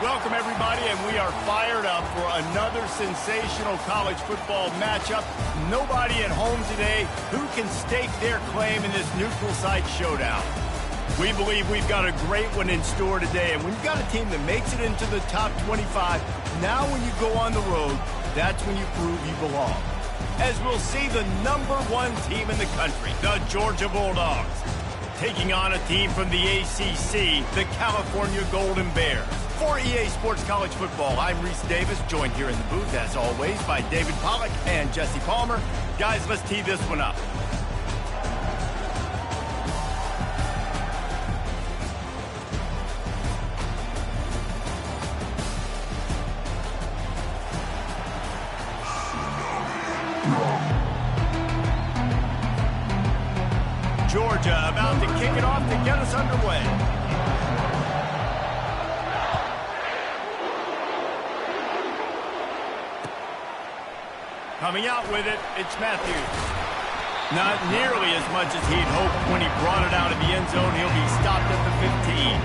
Welcome, everybody, and we are fired up for another sensational college football matchup. Nobody at home today who can stake their claim in this neutral site showdown. We believe we've got a great one in store today, and when you've got a team that makes it into the top 25, now when you go on the road, that's when you prove you belong. As we'll see the #1 team in the country, the Georgia Bulldogs, taking on a team from the ACC, the California Golden Bears. For EA Sports College Football, I'm Reese Davis, joined here in the booth, as always, by David Pollack and Jesse Palmer. Guys, let's tee this one up. Georgia about to kick it off to get us underway. Coming out with it, it's Matthews. Not nearly as much as he'd hoped when he brought it out of the end zone. He'll be stopped at the 15.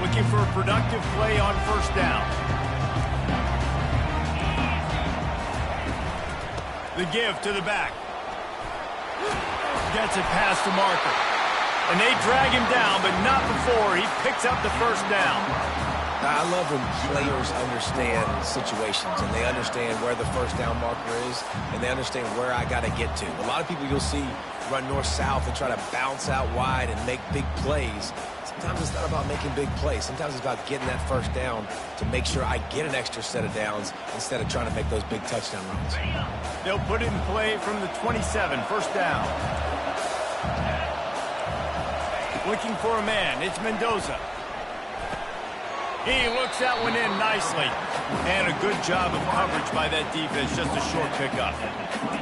Looking for a productive play on first down. The give to the back. Gets it past the marker. And they drag him down, but not before he picks up the first down. I love when players understand situations and they understand where the first down marker is and they understand where I got to get to. A lot of people you'll see run north-south and try to bounce out wide and make big plays. Sometimes it's not about making big plays. Sometimes it's about getting that first down to make sure I get an extra set of downs instead of trying to make those big touchdown runs. They'll put it in play from the 27, first down. Looking for a man, it's Mendoza. He looks that one in nicely. And a good job of coverage by that defense, just a short pickup.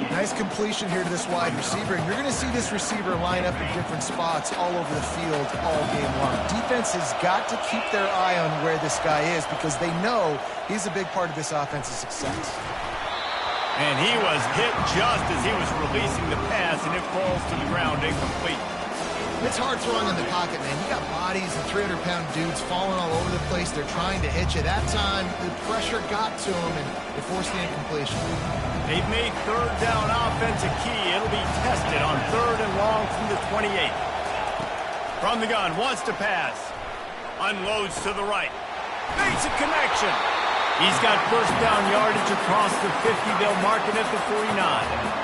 Nice completion here to this wide receiver. And you're going to see this receiver line up in different spots all over the field all game long. Defense has got to keep their eye on where this guy is because they know he's a big part of this offense's success. And he was hit just as he was releasing the pass, and it falls to the ground incomplete. It's hard throwing in the pocket, man. You got bodies and 300-pound dudes falling all over the place. They're trying to hit you. That time, the pressure got to them, and they forced the incompletion. They've made third down offense a key. It'll be tested on 3rd and long from the 28. From the gun, wants to pass. Unloads to the right. Makes a connection. He's got first down yardage across the 50. They'll mark it at the 49.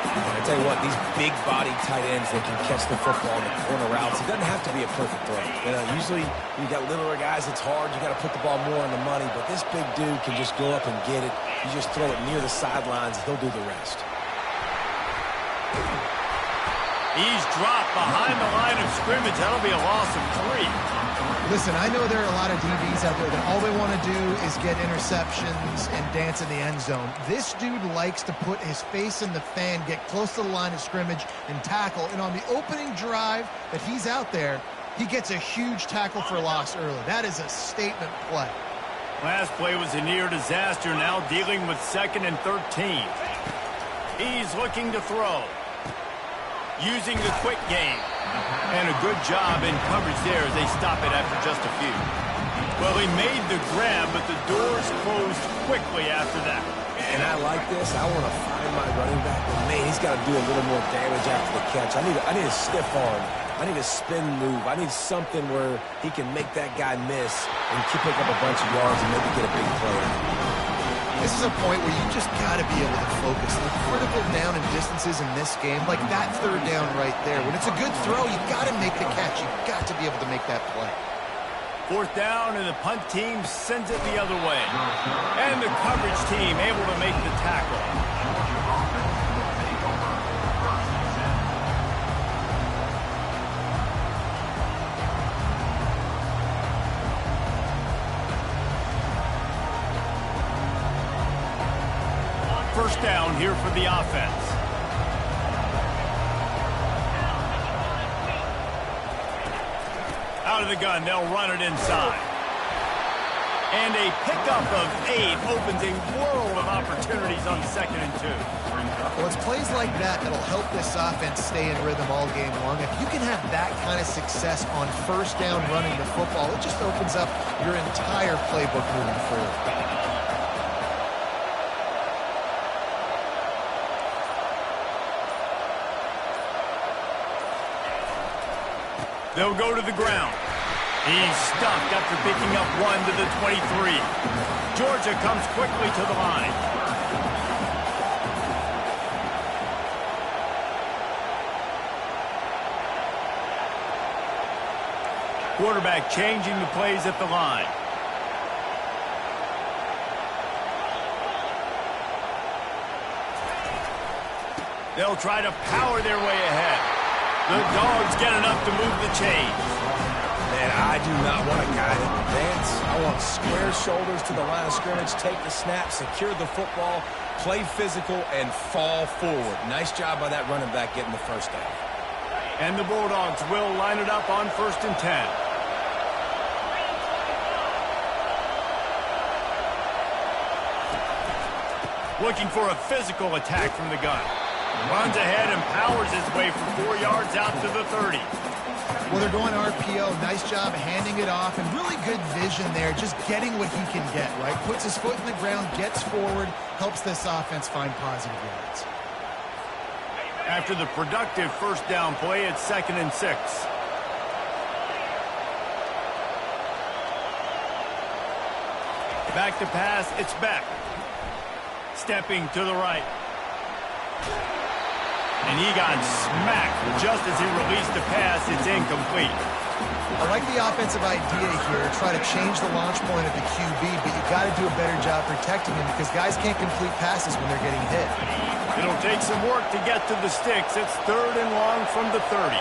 I tell you what, these big-bodied tight ends that can catch the football in the corner routes, it doesn't have to be a perfect throw. You know, usually you got littler guys, it's hard. You got to put the ball more on the money, but this big dude can just go up and get it. You just throw it near the sidelines, he'll do the rest. He's dropped behind the line of scrimmage. That'll be a loss of 3. Listen, I know there are a lot of DBs out there that all they want to do is get interceptions and dance in the end zone. This dude likes to put his face in the fan, get close to the line of scrimmage, and tackle. And on the opening drive that he's out there, he gets a huge tackle for loss early. That is a statement play. Last play was a near disaster, now dealing with 2nd and 13. He's looking to throw. Using the quick game. And a good job in coverage there as they stop it after just a few. Well, he made the grab, but the doors closed quickly after that. And I like this. I want to find my running back, but man, he's got to do a little more damage after the catch. I need a stiff arm. I need a spin move. I need something where he can make that guy miss and pick up a bunch of yards and maybe get a big play out of it. This is a point where you just got to be able to focus. The critical down and distances in this game, like that 3rd down right there. When it's a good throw, you got to make the catch. You got to be able to make that play. 4th down, and the punt team sends it the other way. And the coverage team able to make the tackle. First down here for the offense. Out of the gun, they'll run it inside. And a pickup of 8 opens a world of opportunities on 2nd and 2. Well, it's plays like that that'll help this offense stay in rhythm all game long. If you can have that kind of success on 1st down running the football, it just opens up your entire playbook moving forward. They'll go to the ground. He's stuffed after picking up 1 to the 23. Georgia comes quickly to the line. Quarterback changing the plays at the line. They'll try to power their way ahead. The Dogs get enough to move the chains. Man, I do not want a guy that advance. I want square shoulders to the line of scrimmage, take the snap, secure the football, play physical, and fall forward. Nice job by that running back getting the 1st down. And the Bulldogs will line it up on 1st and 10. Looking for a physical attack from the gun. Runs ahead and powers his way for 4 yards out to the 30. Well, they're going RPO. Nice job handing it off, and really good vision there, just getting what he can get, right? Puts his foot in the ground, gets forward, helps this offense find positive yards. After the productive 1st down play, it's 2nd and 6. Back to pass, it's Beck. Stepping to the right. And he got smacked just as he released the pass. It's incomplete. I like the offensive idea here. Try to change the launch point of the QB, but you got to do a better job protecting him because guys can't complete passes when they're getting hit. It'll take some work to get to the sticks. It's 3rd and long from the 30.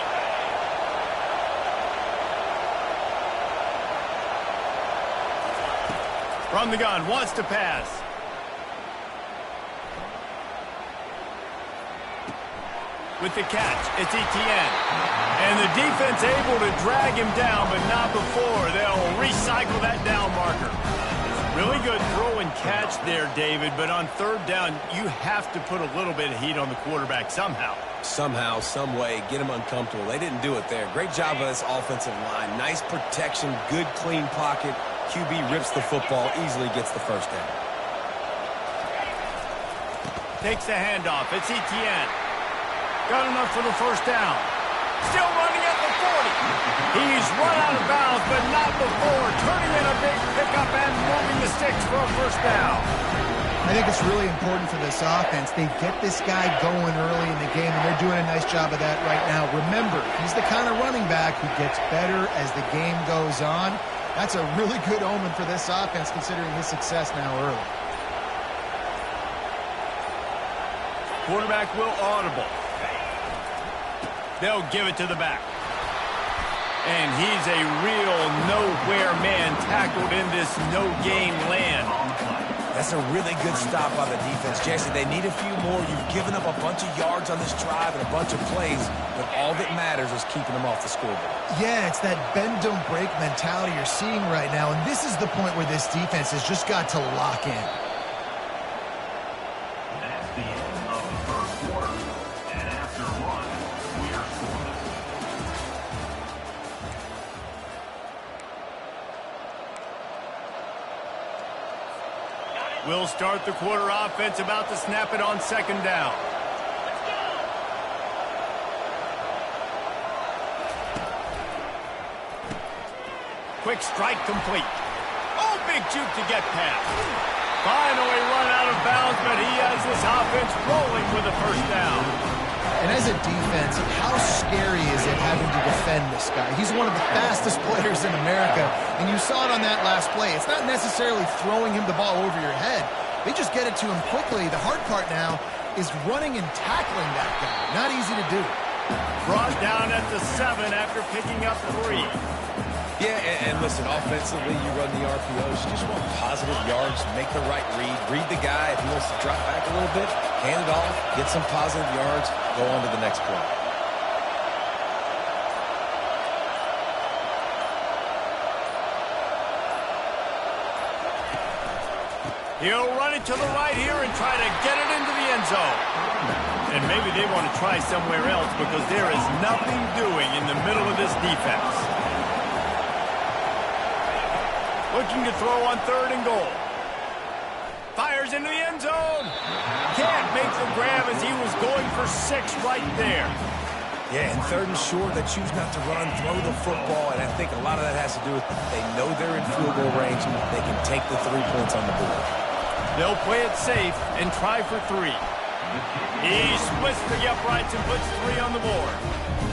From the gun, wants to pass. With the catch, it's Etienne. And the defense able to drag him down, but not before. They'll recycle that down marker. Really good throw and catch there, David, but on 3rd down, you have to put a little bit of heat on the quarterback somehow. Somehow, some way, get him uncomfortable. They didn't do it there. Great job by this offensive line. Nice protection, good clean pocket. QB rips the football, easily gets the 1st down. Takes the handoff. It's Etienne. Got enough for the 1st down. Still running at the 40. He's run out of bounds, but not before. Turning in a big pickup and moving the sticks for a 1st down. I think it's really important for this offense. They get this guy going early in the game, and they're doing a nice job of that right now. Remember, he's the kind of running back who gets better as the game goes on. That's a really good omen for this offense, considering his success now early. Quarterback will audible. They'll give it to the back. And he's a real nowhere man tackled in this no-game land. That's a really good stop by the defense. Jesse, they need a few more. You've given up a bunch of yards on this drive and a bunch of plays, but all that matters is keeping them off the scoreboard. Yeah, it's that bend, don't break mentality you're seeing right now, and this is the point where this defense has just got to lock in. That's the end of the 1st quarter. And after 1, we are scoreless. We'll start the quarter offense, about to snap it on 2nd down. Quick strike complete. Oh, big juke to get past. Finally run out of bounds, but he has this offense rolling with a 1st down. And as a defense, how scary is it having to defend this guy? He's one of the fastest players in America, and you saw it on that last play. It's not necessarily throwing him the ball over your head. They just get it to him quickly. The hard part now is running and tackling that guy. Not easy to do. Brought down at the 7 after picking up 3. Yeah, and listen, offensively, you run the RPOs. You just want positive yards, make the right read the guy. If he wants to drop back a little bit, hand it off, get some positive yards, go on to the next play. He'll run it to the right here and try to get it into the end zone. And maybe they want to try somewhere else because there is nothing doing in the middle of this defense. Looking to throw on 3rd and goal. Fires into the end zone. Can't make the grab as he was going for 6 right there. Yeah, and 3rd and short, they choose not to run, throw the football, and I think a lot of that has to do with they know they're in field goal range. They can take the 3 points on the board. They'll play it safe and try for 3. He splits the uprights and puts 3 on the board.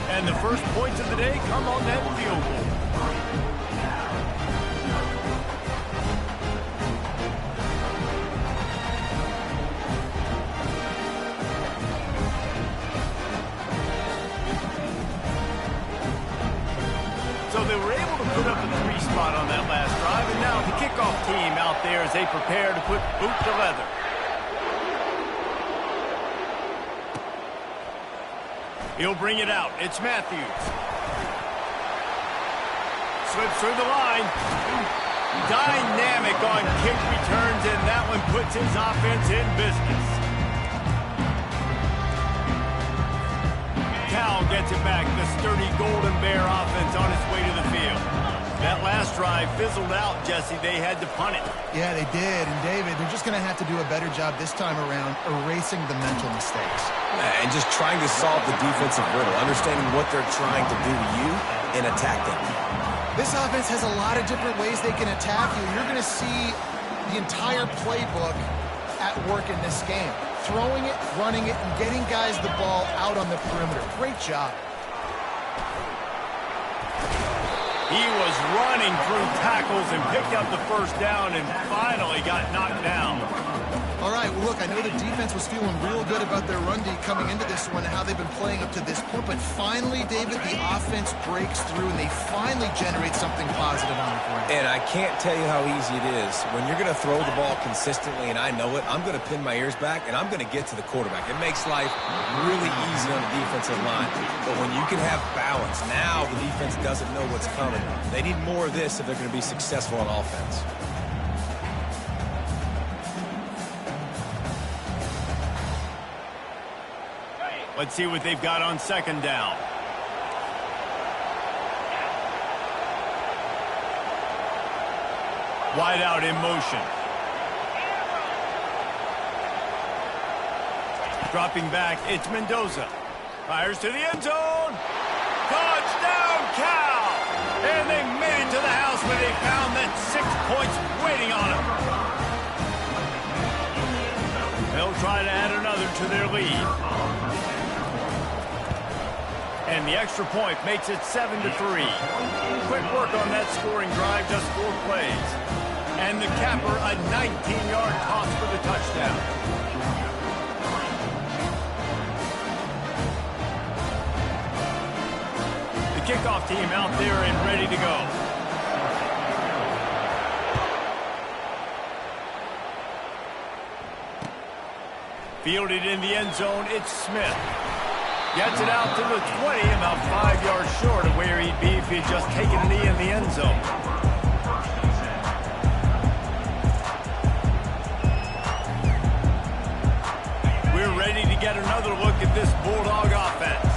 And the first points of the day come on that field goal. So they were able to put up a 3 spot on that last drive, and now the kickoff team out there as they prepare to put boot to leather. He'll bring it out. It's Matthews. Slips through the line. Dynamic on kick returns, and that one puts his offense in business. Cal gets it back. The sturdy Golden Bear offense on its way to the field. That last drive fizzled out, Jesse. They had to punt it. Yeah, they did. And, David, they're just going to have to do a better job this time around erasing the mental mistakes. And just trying to solve the defensive riddle, understanding what they're trying to do to you and attack them. This offense has a lot of different ways they can attack you. You're going to see the entire playbook at work in this game. Throwing it, running it, and getting guys the ball out on the perimeter. Great job. He was running through tackles and picked up the first down and finally got knocked down. All right, well, look, I know the defense was feeling real good about their run D coming into this one and how they've been playing up to this point, but finally, David, the offense breaks through and they finally generate something positive on the ground. And I can't tell you how easy it is. When you're going to throw the ball consistently, and I know it, I'm going to pin my ears back, and I'm going to get to the quarterback. It makes life really easy on the defensive line. But when you can have balance, now the defense doesn't know what's coming. They need more of this if they're going to be successful on offense. Let's see what they've got on 2nd down. Wide out in motion. Dropping back, it's Mendoza. Fires to the end zone. Touchdown, Cal! And they made it to the house where they found that 6 points waiting on them. They'll try to add another to their lead. And the extra point makes it 7-3. Quick work on that scoring drive, just 4 plays. And the capper, a 19-yard toss for the touchdown. The kickoff team out there and ready to go. Fielded in the end zone, it's Smith. Gets it out to the 20, about 5 yards short of where he'd be if he'd just taken a knee in the end zone. We're ready to get another look at this Bulldog offense.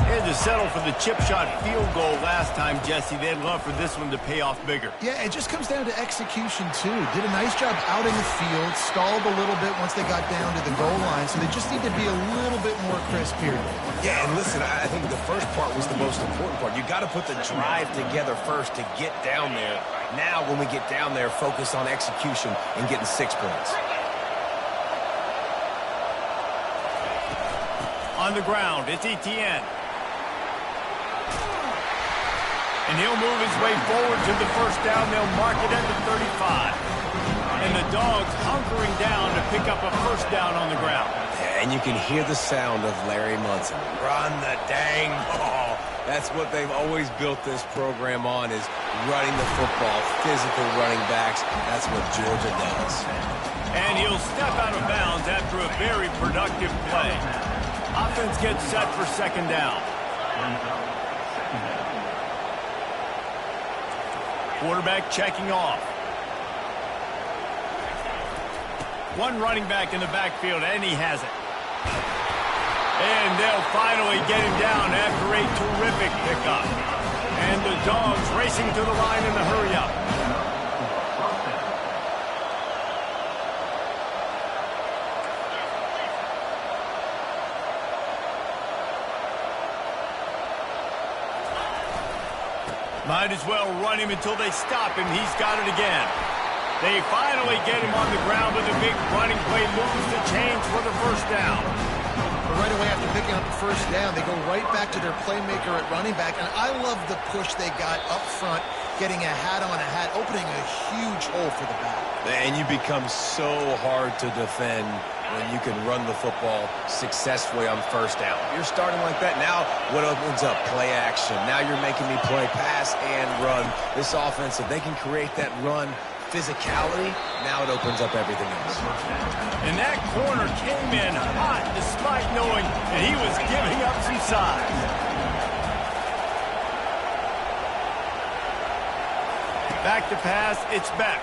They had to settle for the chip shot field goal last time, Jesse. They'd love for this one to pay off bigger. Yeah, it just comes down to execution, too. Did a nice job out in the field, stalled a little bit once they got down to the goal line, so they just need to be a little bit more crisp here. Yeah, and listen, I think the first part was the most important part. You got to put the drive together first to get down there. Now, when we get down there, focus on execution and getting 6 points. On the ground, it's Etienne. And he'll move his way forward to the first down. They'll mark it at the 35. And the Dogs hunkering down to pick up a first down on the ground. Yeah, and you can hear the sound of Larry Munson. Run the dang ball. That's what they've always built this program on, is running the football, physical running backs. That's what Georgia does. And he'll step out of bounds after a very productive play. Offense gets set for 2nd down. Quarterback checking off. One running back in the backfield, and he has it. And they'll finally get him down after a terrific pickup. And the Dogs racing to the line in the hurry-up. Might as well run him until they stop him. He's got it again. They finally get him on the ground with a big running play, moves the chains for the first down. But right away after picking up the first down, they go right back to their playmaker at running back. And I love the push they got up front, getting a hat on a hat, opening a huge hole for the back. And you become so hard to defend when you can run the football successfully on first down. You're starting like that. Now what opens up? Play action. Now you're making me play pass and run. This offense, if they can create that run physicality, now it opens up everything else. And that corner came in hot despite knowing that he was giving up some size. Back to pass, it's Beck.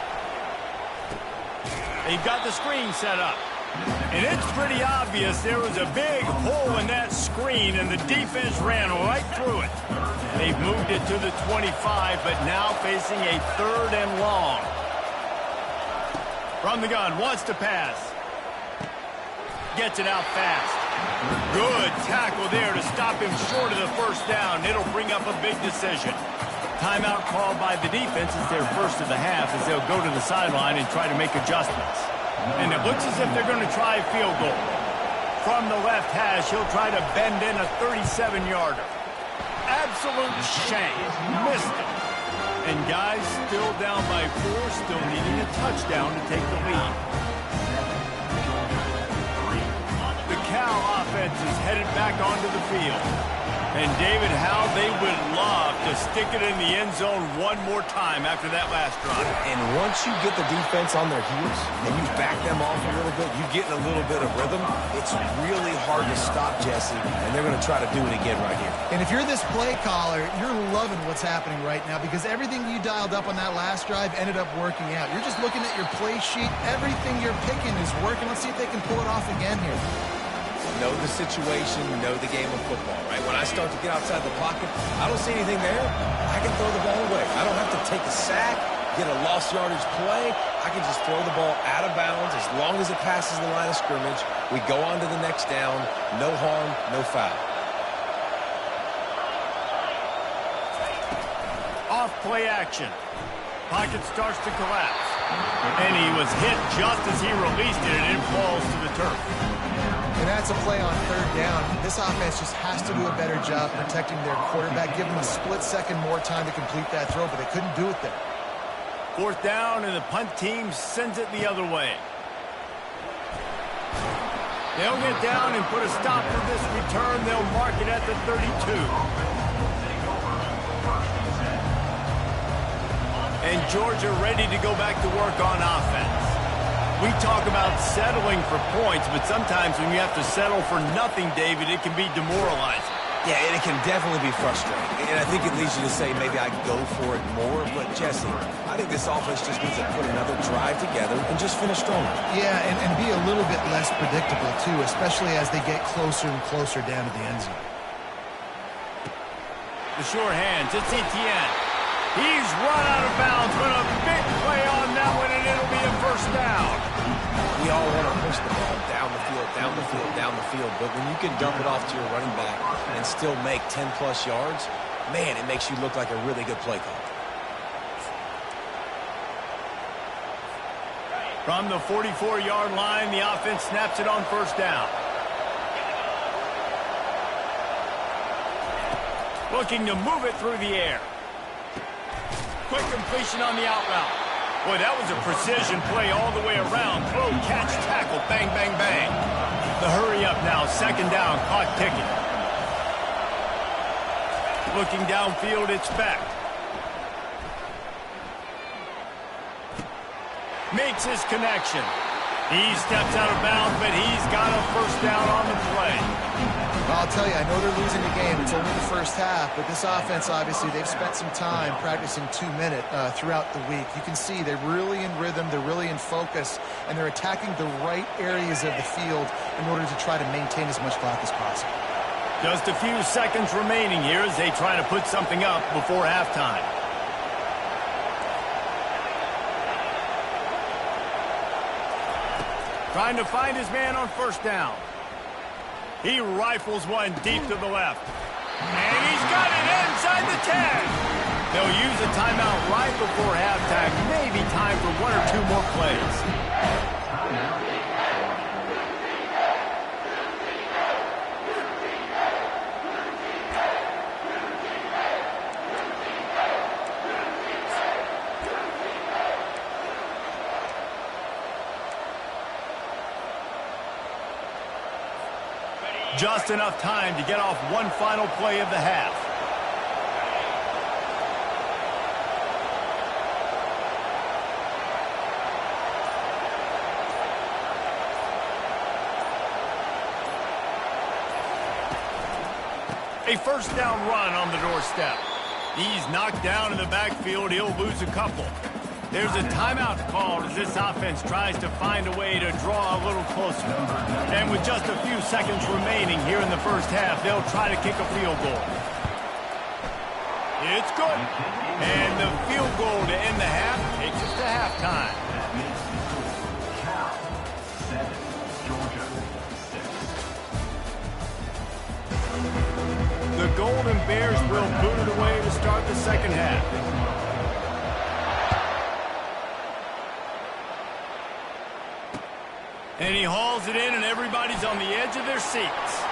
They've got the screen set up. And it's pretty obvious there was a big hole in that screen, and the defense ran right through it. They've moved it to the 25, but now facing a 3rd and long. From the gun, wants to pass. Gets it out fast. Good tackle there to stop him short of the first down. It'll bring up a big decision. Timeout called by the defense is their first of the half as they'll go to the sideline and try to make adjustments. And it looks as if they're going to try a field goal. From the left hash, he'll try to bend in a 37-yarder. Absolute shame. Missed it. And guys still down by 4, still needing a touchdown to take the lead. The Cal offense is headed back onto the field. And David, how they would love to stick it in the end zone one more time after that last drive. And once you get the defense on their heels and you back them off a little bit, you get in a little bit of rhythm, it's really hard to stop, Jesse, and they're going to try to do it again right here. And if you're this play caller, you're loving what's happening right now because everything you dialed up on that last drive ended up working out. You're just looking at your play sheet. Everything you're picking is working. Let's see if they can pull it off again here. Know the situation, know the game of football, right? When I start to get outside the pocket, I don't see anything there. I can throw the ball away. I don't have to take a sack, get a lost yardage play. I can just throw the ball out of bounds as long as it passes the line of scrimmage. We go on to the next down. No harm, no foul. Off play action. Pocket starts to collapse. And he was hit just as he released it, and it falls to the turf. And that's a play on 3rd down. This offense just has to do a better job protecting their quarterback, giving them a split second more time to complete that throw, but they couldn't do it there. 4th down, and the punt team sends it the other way. They'll get down and put a stop to this return. They'll mark it at the 32. And Georgia ready to go back to work on offense. We talk about settling for points, but sometimes when you have to settle for nothing, David, it can be demoralizing. Yeah, and it can definitely be frustrating. And I think it leads you to say maybe I go for it more. But, Jesse, I think this offense just needs to put another drive together and just finish stronger. Yeah, and be a little bit less predictable, too, especially as they get closer and closer down to the end zone. The short hands, it's Etienne. He's run out of bounds, but a big play on that one, and it'll be a first down. We all want to push the ball down the field, down the field, down the field. But when you can dump it off to your running back and still make 10-plus yards, man, it makes you look like a really good play call. From the 44-yard line, the offense snaps it on first down. Looking to move it through the air. Quick completion on the out route. Boy, that was a precision play all the way around. Throw, catch, tackle, bang, bang, bang. The hurry up now, 2nd down, clock ticking. Looking downfield, it's Beck. Makes his connection. He steps out of bounds, but he's got a first down on the play. Well, I'll tell you, I know they're losing the game. It's only the first half, but this offense, obviously, they've spent some time practicing 2-minute throughout the week. You can see they're really in rhythm, they're really in focus, and they're attacking the right areas of the field in order to try to maintain as much clock as possible. Just a few seconds remaining here as they try to put something up before halftime. Trying to find his man on first down. He rifles one deep to the left. And he's got it inside the 10. They'll use a timeout right before halftime. Maybe time for one or two more plays. Just enough time to get off one final play of the half. A first down run on the doorstep. He's knocked down in the backfield. He'll lose a couple. There's a timeout called as this offense tries to find a way to draw a little closer. And with just a few seconds remaining here in the first half, they'll try to kick a field goal. It's good. And the field goal to end the half takes us to halftime. Cal 7, Georgia 6. The Golden Bears will boot it away to start the second half. And he hauls it in, and everybody's on the edge of their seats.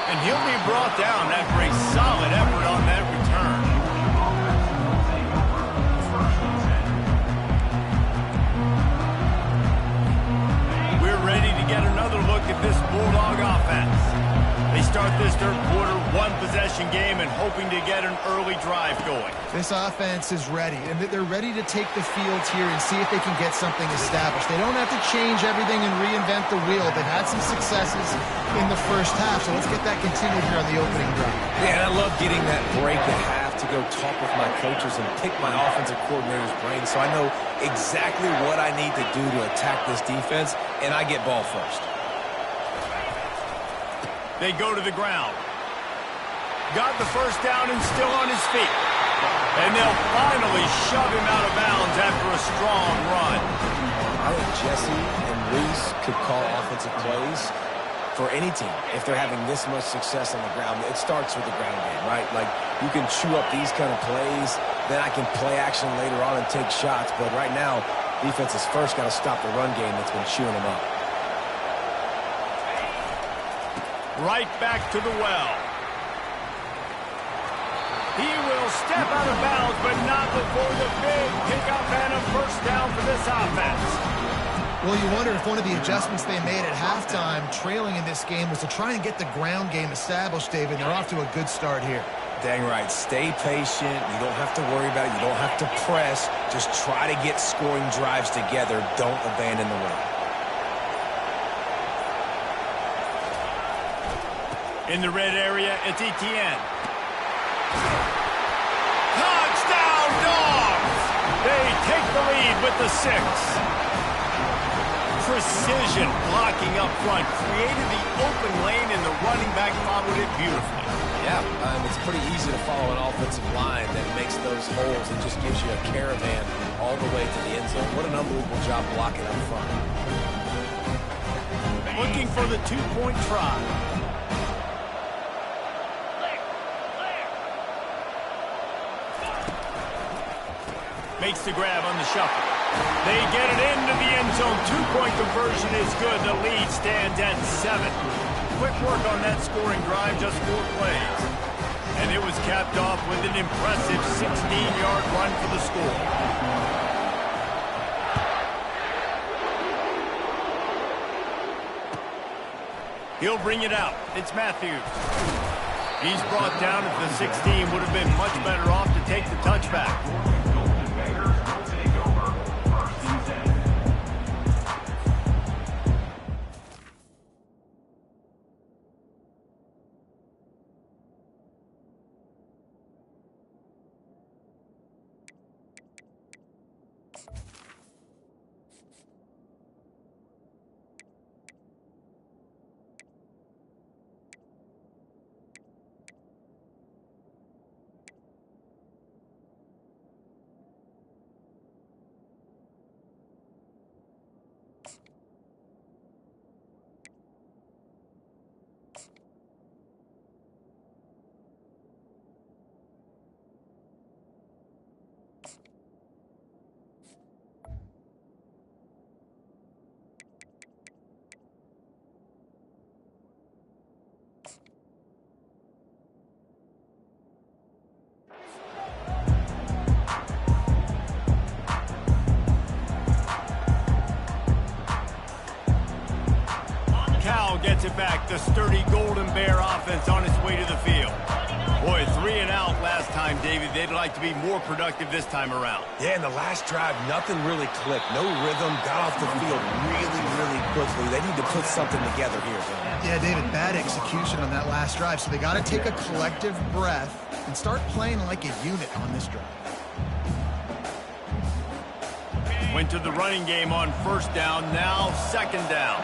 And he'll be brought down after a solid effort on that return. We're ready to get another look at this Bulldog offense. They start this third quarter one-possession game and hoping to get an early drive going. This offense is ready, and they're ready to take the field here and see if they can get something established. They don't have to change everything and reinvent the wheel. They've had some successes in the first half, so let's get that continued here on the opening drive. Yeah, and I love getting that break at half to go talk with my coaches and pick my offensive coordinator's brain so I know exactly what I need to do to attack this defense, and I get ball first. They go to the ground. Got the first down and still on his feet. And they'll finally shove him out of bounds after a strong run. I think Jesse and Reese could call offensive plays for any team if they're having this much success on the ground. It starts with the ground game, right? Like, you can chew up these kind of plays, then I can play action later on and take shots. But right now, defense has first got to stop the run game that's been chewing them up. Right back to the well. He will step out of bounds, but not before the big pickup and a first down for this offense. Well, you wonder if one of the adjustments they made at halftime, trailing in this game, was to try and get the ground game established, David. They're off to a good start here. Dang right. Stay patient. You don't have to worry about it. You don't have to press. Just try to get scoring drives together. Don't abandon the run. In the red area, it's Etienne. Touchdown, Dogs! They take the lead with the 6. Precision blocking up front created the open lane, and the running back followed it beautifully. Yeah, it's pretty easy to follow an offensive line that makes those holes and just gives you a caravan all the way to the end zone. What an unbelievable job blocking up front. Looking for the two-point try. Makes the grab on the shuffle. They get it into the end zone. Two-point conversion is good. The lead stands at 7. Quick work on that scoring drive, just 4 plays. And it was capped off with an impressive 16-yard run for the score. He'll bring it out. It's Matthews. He's brought down at the 16. Would have been much better off to take the touchback. it back. The sturdy Golden Bear offense on its way to the field. Boy, 3 and out last time, David. They'd like to be more productive this time around. Yeah, in the last drive, nothing really clicked. No rhythm, got off the field really, really quickly. They need to put something together here. Yeah, David, bad execution on that last drive. So they got to take a collective breath and start playing like a unit on this drive. Went to the running game on first down, now second down.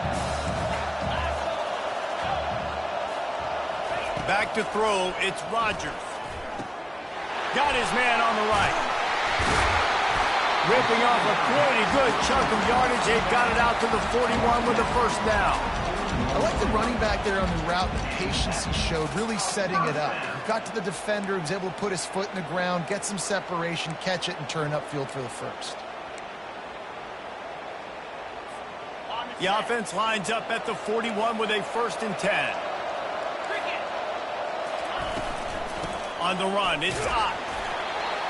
Back to throw, it's Rodgers. Got his man on the right. Ripping off a pretty good chunk of yardage. They got it out to the 41 with the first down. I like the running back there on the route, the patience he showed, really setting it up. He got to the defender, was able to put his foot in the ground, get some separation, catch it, and turn upfield for the first. The offense lines up at the 41 with a 1st and 10. On the run, it's Ott.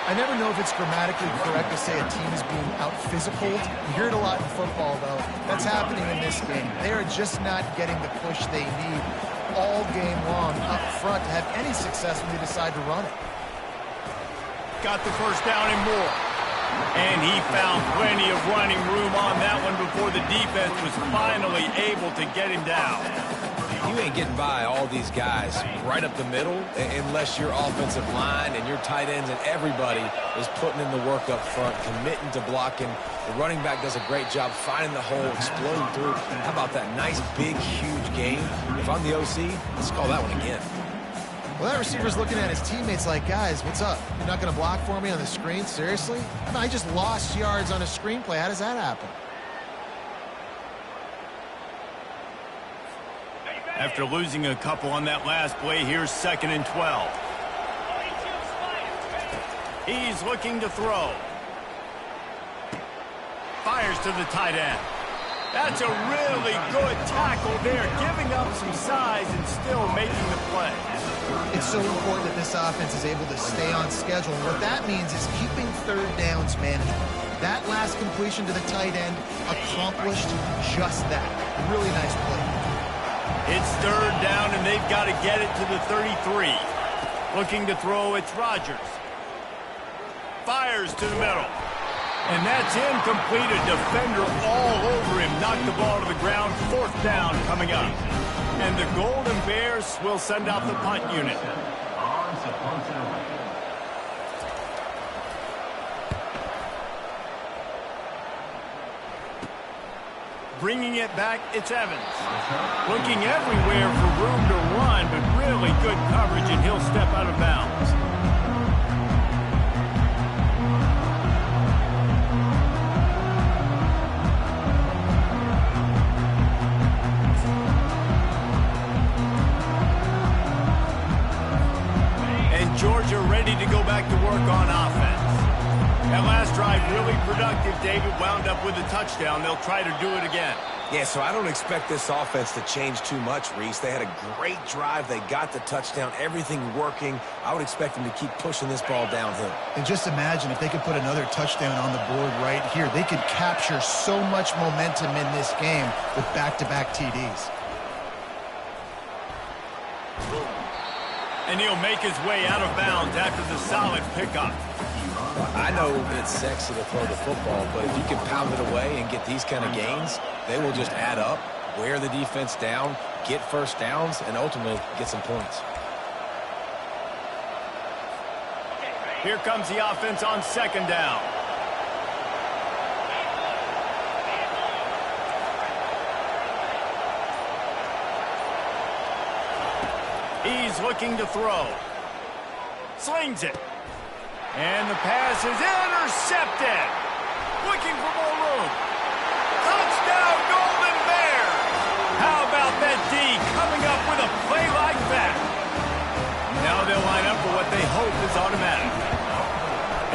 I never know if it's grammatically correct to say a team is being out-physicaled. You hear it a lot in football, though. That's happening in this game. They are just not getting the push they need all game long up front to have any success when they decide to run it. Got the first down and more. And he found plenty of running room on that one before the defense was finally able to get him down. You ain't getting by all these guys right up the middle unless your offensive line and your tight ends and everybody is putting in the work up front, committing to blocking. The running back does a great job finding the hole, exploding through. How about that nice, big, huge game? If I'm the OC, let's call that one again. Well, that receiver's looking at his teammates like, guys, what's up? You're not going to block for me on the screen? Seriously? I just lost yards on a screenplay. How does that happen? After losing a couple on that last play, here's 2nd and 12. He's looking to throw. Fires to the tight end. That's a really good tackle there, giving up some size and still making the play. It's so important that this offense is able to stay on schedule. And what that means is keeping 3rd downs manageable. That last completion to the tight end accomplished just that. Really nice play. It's 3rd down, and they've got to get it to the 33. Looking to throw, it's Rodgers. Fires to the middle. And that's incomplete. A defender all over him. Knocked the ball to the ground. 4th down coming up. And the Golden Bears will send out the punt unit. Bringing it back, it's Evans. Looking everywhere for room to run, but really good coverage, and he'll step out of bounds. And Georgia ready to go back to work on offense. That last drive really productive. David wound up with a touchdown. They'll try to do it again. Yeah, so I don't expect this offense to change too much, Reese. They had a great drive. They got the touchdown. Everything working. I would expect them to keep pushing this ball downhill. And just imagine if they could put another touchdown on the board right here. They could capture so much momentum in this game with back-to-back TDs. And he'll make his way out of bounds after the solid pickup. I know it's sexy to throw the football, but if you can pound it away and get these kind of gains, they will just add up, wear the defense down, get 1st downs, and ultimately get some points. Here comes the offense on 2nd down. He's looking to throw. Slings it. And the pass is intercepted. Looking for more room. Touchdown, Golden Bears. How about that D coming up with a play like that? Now they'll line up for what they hope is automatic.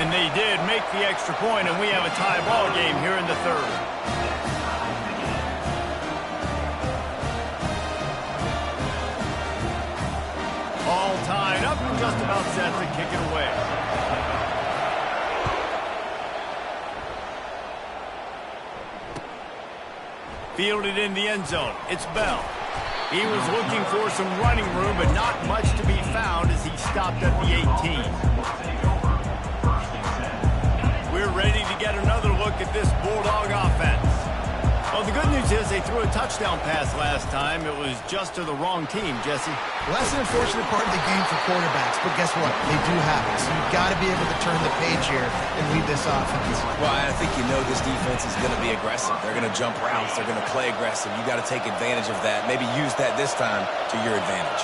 And they did make the extra point, and we have a tie ball game here in the 3rd. All tied up and just about set to kick it away. Fielded in the end zone. It's Bell. He was looking for some running room, but not much to be found as he stopped at the 18. We're ready to get another look at this Bulldog offense. Well, the good news is they threw a touchdown pass last time. It was just to the wrong team, Jesse. Well, that's an unfortunate part of the game for quarterbacks, but guess what? They do have it, so you've got to be able to turn the page here and lead this offense. Well, I think you know this defense is going to be aggressive. They're going to jump routes. They're going to play aggressive. You got to take advantage of that. Maybe use that this time to your advantage.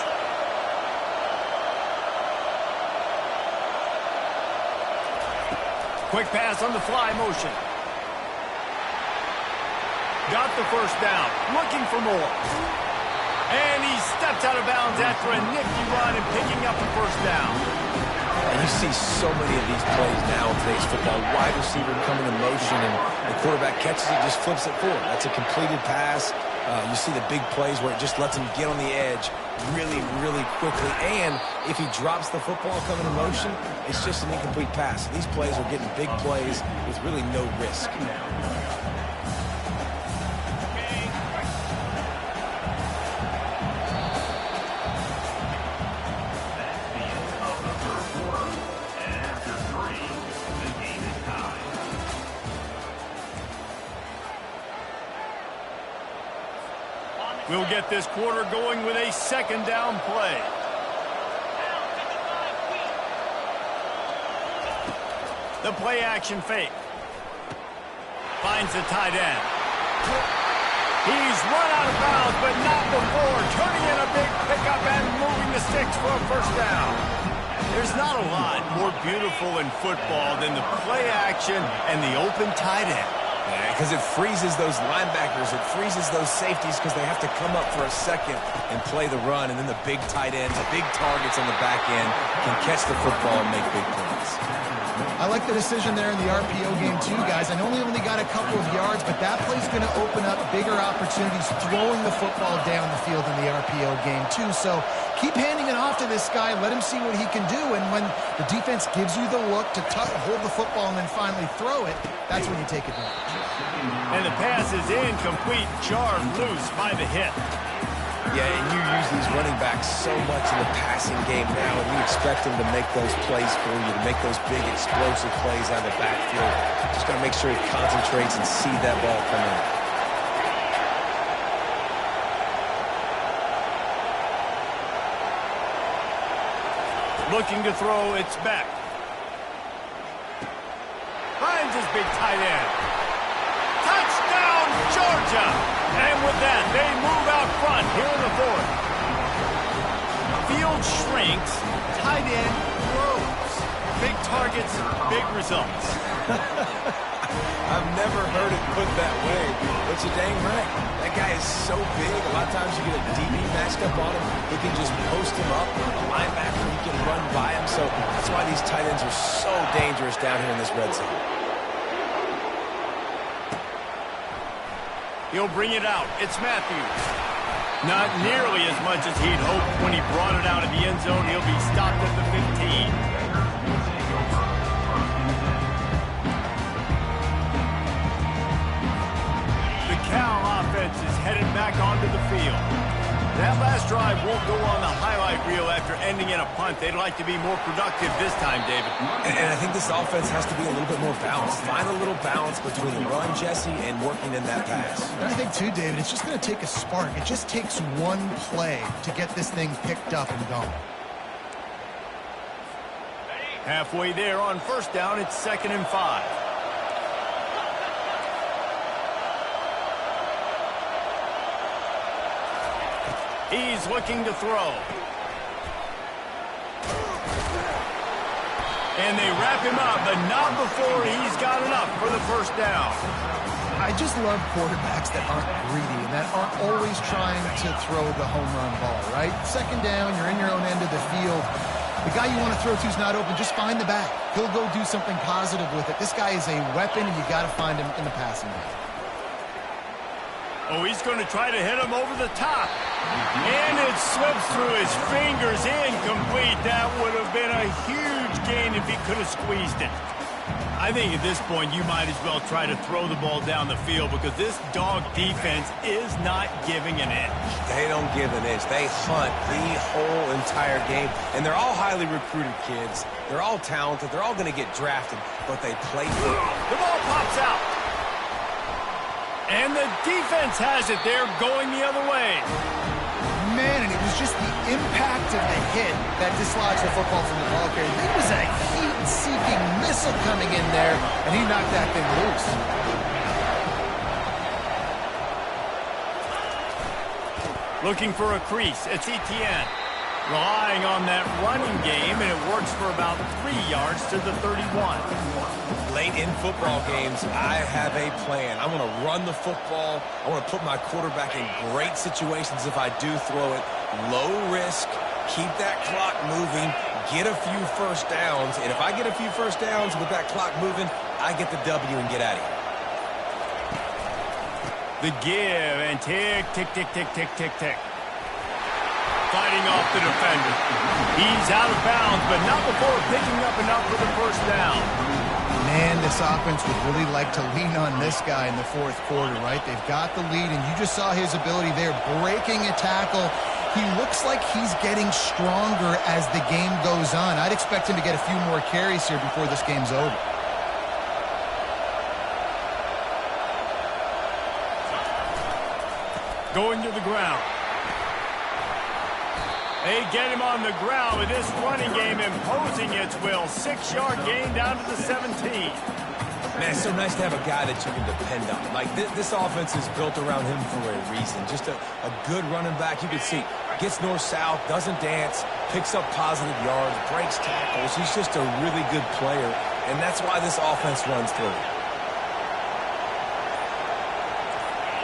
Quick pass on the fly motion. Got the first down, looking for more. And he steps out of bounds after a nifty run and picking up the first down. And you see so many of these plays now in today's football. Wide receiver coming in motion, and the quarterback catches it, just flips it forward. That's a completed pass. You see the big plays where it just lets him get on the edge really, really quickly. And if he drops the football coming in motion, it's just an incomplete pass. These plays are getting big plays with really no risk. We'll get this quarter going with a second down play. The play action fake. Finds the tight end. He's run out of bounds, but not before turning in a big pickup and moving the sticks for a first down. There's not a lot more beautiful in football than the play action and the open tight end. Yeah, because it freezes those linebackers. It freezes those safeties because they have to come up for a second and play the run. And then the big tight ends, big targets on the back end can catch the football and make big plays. I like the decision there in the RPO game too, guys. I know he only got a couple of yards, but that play's going to open up bigger opportunities throwing the football down the field in the RPO game too. So keep handing it off to this guy. Let him see what he can do. And when the defense gives you the look to hold the football and then finally throw it, that's when you take advantage. And the pass is incomplete, jarred loose by the hit. Yeah, and you use these running backs so much in the passing game now, and you expect them to make those plays for you, to make those big explosive plays out of the backfield. Just got to make sure he concentrates and see that ball come in. Looking to throw, it's back. Finds his big tight end. Touchdown, Georgia! And with that, they move out front here in the fourth. Field shrinks, tight end grows. Big targets, big results. I've never heard it put that way, but you're dang right. That guy is so big. A lot of times you get a DB matched up on him who can just post him up. A linebacker, you can run by him. So that's why these tight ends are so dangerous down here in this red zone. He'll bring it out. It's Matthews. Not nearly as much as he'd hoped when he brought it out of the end zone. He'll be stopped at the 15. The Cal offense is headed back onto the field. That last drive won't go on the highlight reel after ending in a punt. They'd like to be more productive this time, David. And I think this offense has to be a little bit more balanced. Find a little balance between the run, Jesse, and working in that pass. And I think, too, David, it's just going to take a spark. It just takes one play to get this thing picked up and going. Halfway there on first down, it's 2nd and 5. He's looking to throw. And they wrap him up, but not before he's got enough for the first down. I just love quarterbacks that aren't greedy and that aren't always trying to throw the home run ball, right? 2nd down, you're in your own end of the field. The guy you want to throw to is not open. Just find the back. He'll go do something positive with it. This guy is a weapon, and you got to find him in the passing game. Oh, he's going to try to hit him over the top. And it slips through his fingers, incomplete. That would have been a huge gain if he could have squeezed it. I think at this point you might as well try to throw the ball down the field because this dog defense is not giving an inch. They don't give an inch. They hunt the whole entire game. And they're all highly recruited kids. They're all talented. They're all going to get drafted, but they play football. The ball pops out. And the defense has it. They're going the other way. Man, and it was just the impact of the hit that dislodged the football from the ball carrier. It was a heat-seeking missile coming in there, and he knocked that thing loose. Looking for a crease. It's Etienne. Relying on that running game, and it works for about 3 yards to the 31. Late in football games, I have a plan. I want to run the football. I want to put my quarterback in great situations if I do throw it. Low risk, keep that clock moving, get a few first downs. And if I get a few first downs with that clock moving, I get the W and get out of here. The give, and tick, tick, tick, tick, tick, tick, tick. Fighting off the defender. He's out of bounds, but not before picking up enough for the first down. Man, this offense would really like to lean on this guy in the fourth quarter, right? They've got the lead, and you just saw his ability there, breaking a tackle. He looks like he's getting stronger as the game goes on. I'd expect him to get a few more carries here before this game's over. Going to the ground. They get him on the ground with this running game imposing its will. 6-yard gain down to the 17. Man, it's so nice to have a guy that you can depend on. Like, this offense is built around him for a reason. Just a good running back. You can see, gets north-south, doesn't dance, picks up positive yards, breaks tackles. He's just a really good player, and that's why this offense runs through.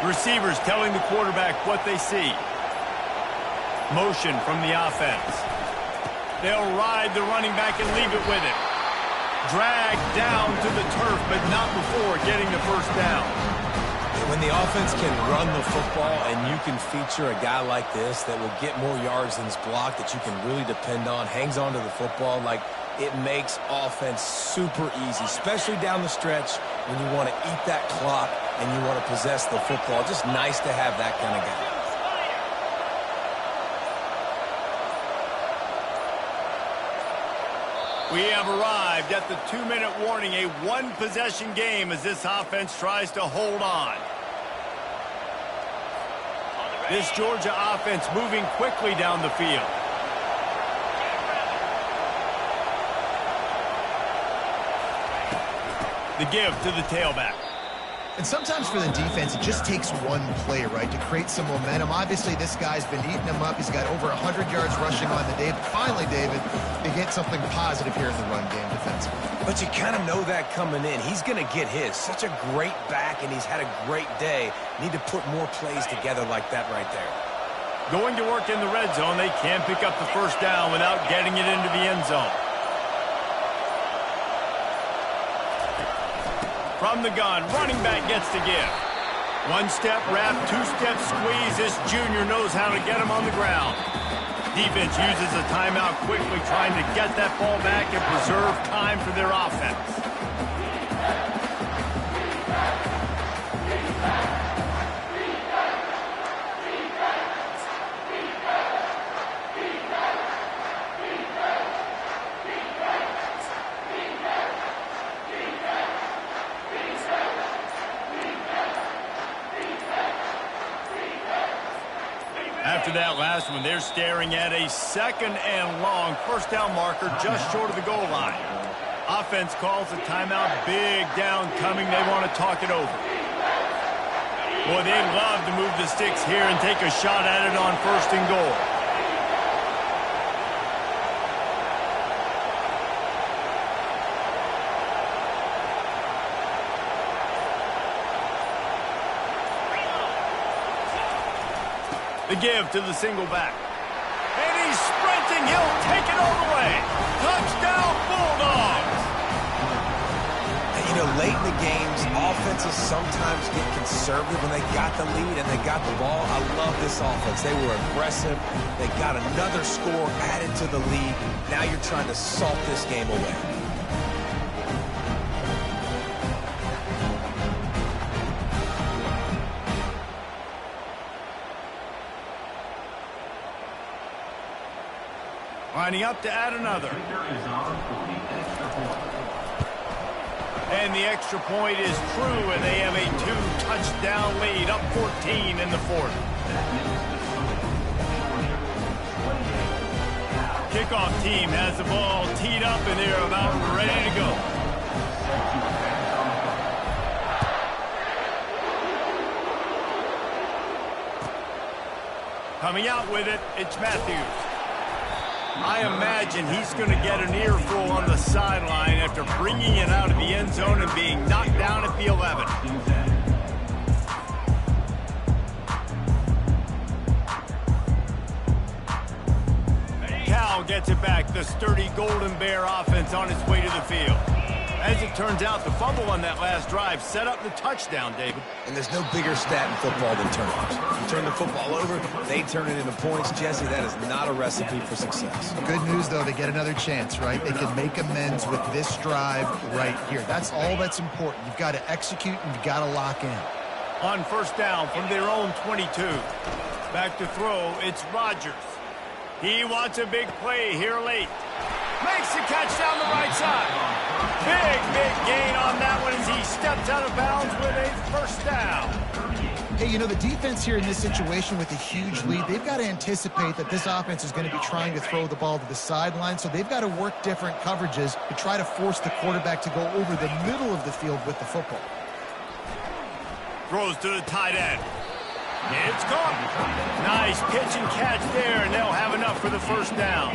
Receivers telling the quarterback what they see. Motion from the offense. They'll ride the running back and leave it with him. Dragged down to the turf, but not before getting the first down. When the offense can run the football and you can feature a guy like this that will get more yards than his block, that you can really depend on, hangs on to the football, like, it makes offense super easy, especially down the stretch when you want to eat that clock and you want to possess the football. Just nice to have that kind of guy. We have arrived at the 2-minute warning, a one-possession game as this offense tries to hold on. This Georgia offense moving quickly down the field. The give to the tailback. And sometimes for the defense, it just takes one play, right, to create some momentum. Obviously, this guy's been eating them up. He's got over 100 yards rushing on the day. But finally, David, they get something positive here in the run game defensively. But you kind of know that coming in. He's going to get his. Such a great back, and he's had a great day. Need to put more plays together like that right there. Going to work in the red zone. They can't pick up the first down without getting it into the end zone. From the gun, running back gets the give. One-step wrap, two-step squeeze. This junior knows how to get him on the ground. Defense uses a timeout quickly, trying to get that ball back and preserve time for their offense. After that last one, they're staring at a 2nd and long first down marker just short of the goal line. Offense calls a timeout. Big down coming. They want to talk it over. Boy, they love to move the sticks here and take a shot at it on 1st and goal. The give to the single back. And he's sprinting. He'll take it all the way. Touchdown, Bulldogs. And, you know, late in the games, offenses sometimes get conservative when they got the lead and they got the ball. I love this offense. They were aggressive. They got another score added to the lead. Now you're trying to salt this game away. Lining up to add another. And the extra point is true, and they have a 2-touchdown lead, up 14 in the fourth. Kickoff team has the ball teed up, and they're about ready to go. Coming out with it, it's Matthews. I imagine he's going to get an earful on the sideline after bringing it out of the end zone and being knocked down at the 11. Cal gets it back. The sturdy Golden Bear offense on its way to the field. As it turns out, the fumble on that last drive set up the touchdown, David. And there's no bigger stat in football than turnovers. You turn the football over, they turn it into points. Jesse, that is not a recipe for success. Good news, though, they get another chance, right? They can make amends with this drive right here. That's all that's important. You've got to execute and you've got to lock in. On first down from their own 22. Back to throw, it's Rodgers. He wants a big play here late. Makes the catch down the right side. Big gain on that one as he steps out of bounds with a first down. Hey, you know, the defense here in this situation with a huge lead, they've got to anticipate that this offense is going to be trying to throw the ball to the sideline, so they've got to work different coverages to try to force the quarterback to go over the middle of the field with the football. Throws to the tight end. It's gone. Nice pitch and catch there, and they'll have enough for the first down.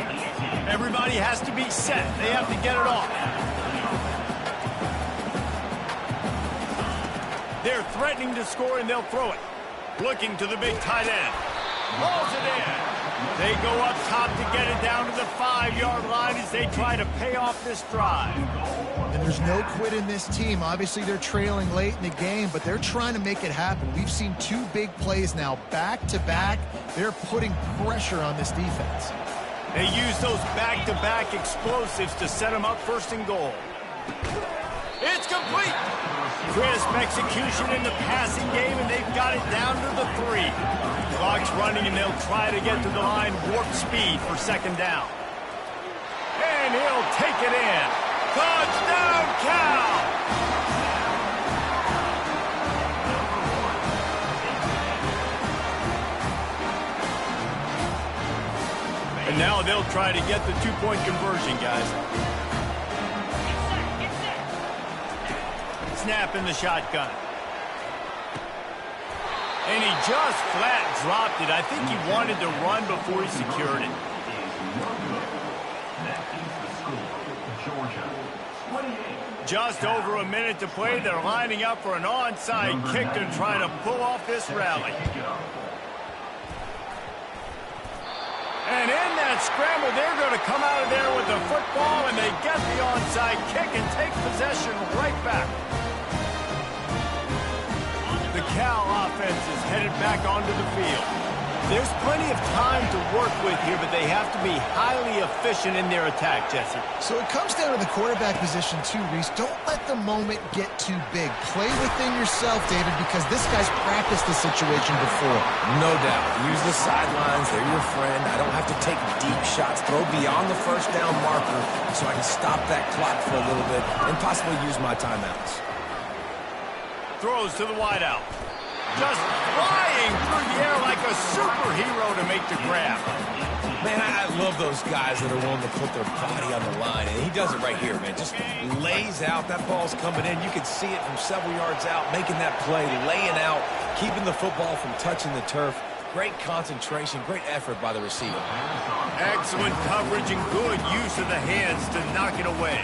Everybody has to be set. They have to get it off. They're threatening to score, and they'll throw it. Looking to the big tight end. Hauls it in. They go up top to get it down to the 5-yard line as they try to pay off this drive. And there's no quit in this team. Obviously, they're trailing late in the game, but they're trying to make it happen. We've seen 2 big plays now, back-to-back. They're putting pressure on this defense. They use those back-to-back explosives to set them up first and goal. It's complete. Crisp execution in the passing game, and they've got it down to the 3. Clock's running, and they'll try to get to the line warp speed for second down. And he'll take it in. Touchdown, Cal! And now they'll try to get the 2-point conversion, guys. Snap in the shotgun. And he just flat dropped it. I think he wanted to run before he secured it. Just over a minute to play. They're lining up for an onside kick to try to pull off this rally. And in that scramble, they're going to come out of there with the football, and they get the onside kick and take possession right back. The Cal offense is headed back onto the field. There's plenty of time to work with here, but they have to be highly efficient in their attack, Jesse. So it comes down to the quarterback position too, Reese. Don't let the moment get too big. Play within yourself, David, because this guy's practiced this situation before. No doubt. Use the sidelines. They're your friend. I don't have to take deep shots. Throw beyond the first down marker so I can stop that clock for a little bit and possibly use my timeouts. Throws to the wideout. Just flying through the air like a superhero to make the grab. Man, I love those guys that are willing to put their body on the line, and he does it right here, man. Just lays out. That ball's coming in. You can see it from several yards out, making that play, laying out, keeping the football from touching the turf. Great concentration, great effort by the receiver. Excellent coverage and good use of the hands to knock it away.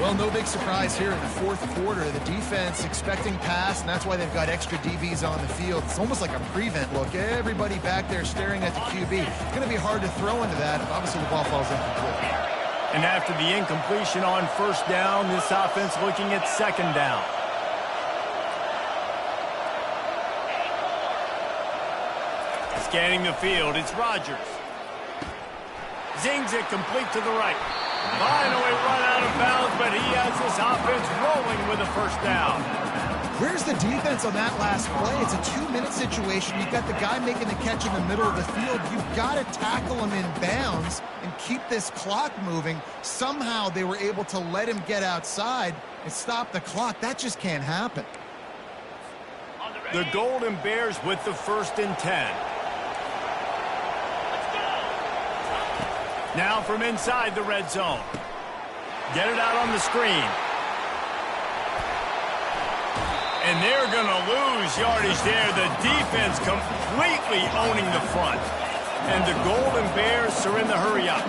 Well, no big surprise here in the fourth quarter. The defense expecting pass, and that's why they've got extra DBs on the field. It's almost like a prevent look. Everybody back there staring at the QB. It's going to be hard to throw into that. Obviously, the ball falls incomplete. And after the incompletion on first down, this offense looking at second down. Scanning the field, it's Rodgers. Zings it complete to the right. Finally run out of bounds, but he has this offense rolling with a first down. Where's the defense on that last play? It's a 2-minute situation. You've got the guy making the catch in the middle of the field. You've got to tackle him in bounds and keep this clock moving. Somehow they were able to let him get outside and stop the clock. That just can't happen. The Golden Bears with the 1st and 10. Now from inside the red zone. Get it out on the screen. And they're going to lose yardage there. The defense completely owning the front. And the Golden Bears are in the hurry up.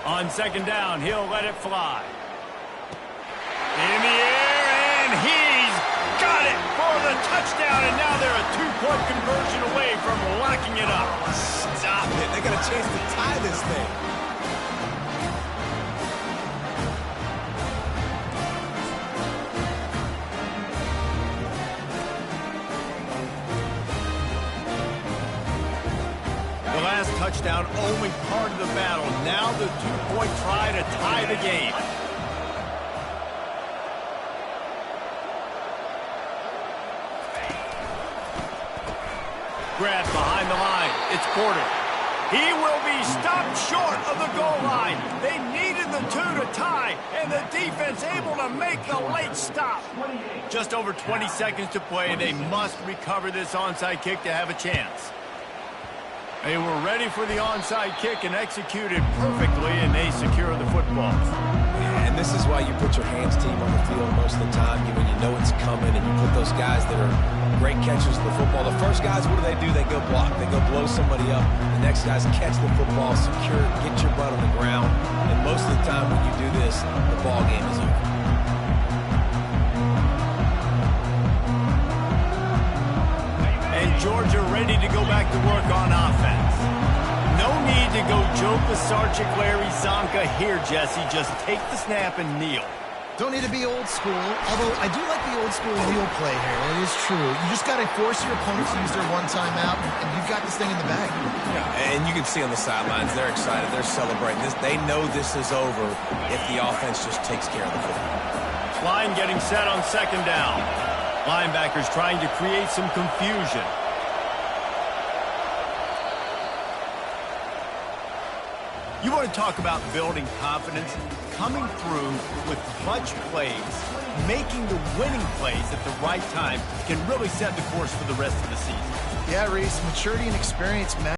On 2nd down, he'll let it fly. In the air, and he's got it for the touchdown. And now they're a 2-point conversion away from locking it up. Stop it. They got a chance to tie this thing. The last touchdown only part of the battle. Now the 2-point try to tie the game. Grab behind the line. It's Porter. He will be stopped short of the goal line. They needed the 2 to tie, and the defense able to make the late stop. Just over 20 seconds to play. They must recover this onside kick to have a chance. They were ready for the onside kick and executed perfectly, and they secure the football. Yeah, and this is why you put your hands team on the field most of the time when you know it's coming, and you put those guys that are great catchers of the football. The first guys, what do? They go block. They go blow somebody up. The next guys catch the football, secure, get your butt on the ground. And most of the time when you do this, the ball game is over. Georgia ready to go back to work on offense. No need to go Joe Pisarcik, Larry Zonka here, Jesse. Just take the snap and kneel. Don't need to be old school, although I do like the old school kneel play here. It is true. You just got to force your opponent to use their one timeout, and you've got this thing in the bag. Yeah, and you can see on the sidelines, they're excited. They're celebrating this. They know this is over if the offense just takes care of the football. Line getting set on 2nd down. Linebackers trying to create some confusion. You want to talk about building confidence? Coming through with clutch plays, making the winning plays at the right time can really set the course for the rest of the season. Yeah, Reese, maturity and experience matter.